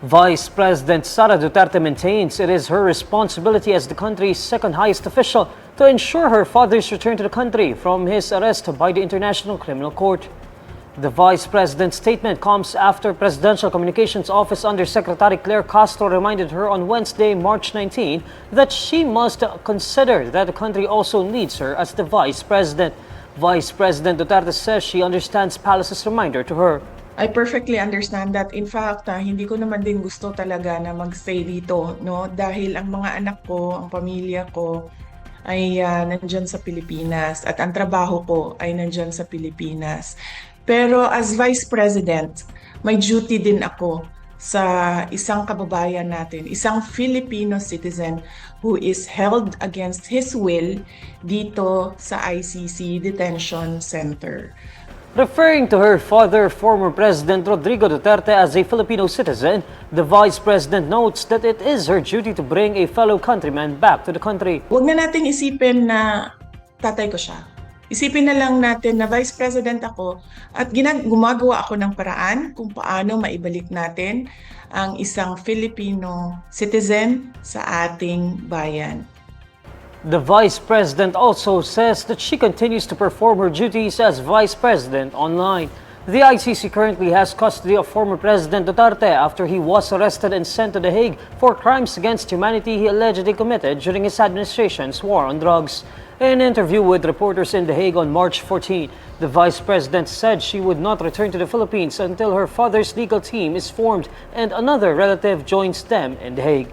Vice President Sara Duterte maintains it is her responsibility as the country's second highest official to ensure her father's return to the country from his arrest by the International Criminal Court. The Vice President's statement comes after Presidential Communications Office Undersecretary Claire Castro reminded her on Wednesday, March 19, that she must consider that the country also needs her as the Vice President. Vice President Duterte says she understands Palace's reminder to her. I perfectly understand that. In fact, hindi ko naman din gusto talaga na mag-stay dito, no? Dahil ang mga anak ko, ang pamilya ko ay nandyan sa Pilipinas at ang trabaho ko ay nandyan sa Pilipinas. Pero as Vice President, may duty din ako sa isang kababayan natin, isang Filipino citizen who is held against his will dito sa ICC Detention Center. Referring to her father, former President Rodrigo Duterte, as a Filipino citizen, the Vice President notes that it is her duty to bring a fellow countryman back to the country. Huwag na nating isipin na tatay ko siya. Isipin na lang natin na Vice President ako at gumagawa ako ng paraan kung paano maibalik natin ang isang Filipino citizen sa ating bayan. The Vice President also says that she continues to perform her duties as Vice President online. The ICC currently has custody of former President Duterte after he was arrested and sent to The Hague for crimes against humanity he allegedly committed during his administration's war on drugs. In an interview with reporters in The Hague on March 14, the Vice President said she would not return to the Philippines until her father's legal team is formed and another relative joins them in The Hague.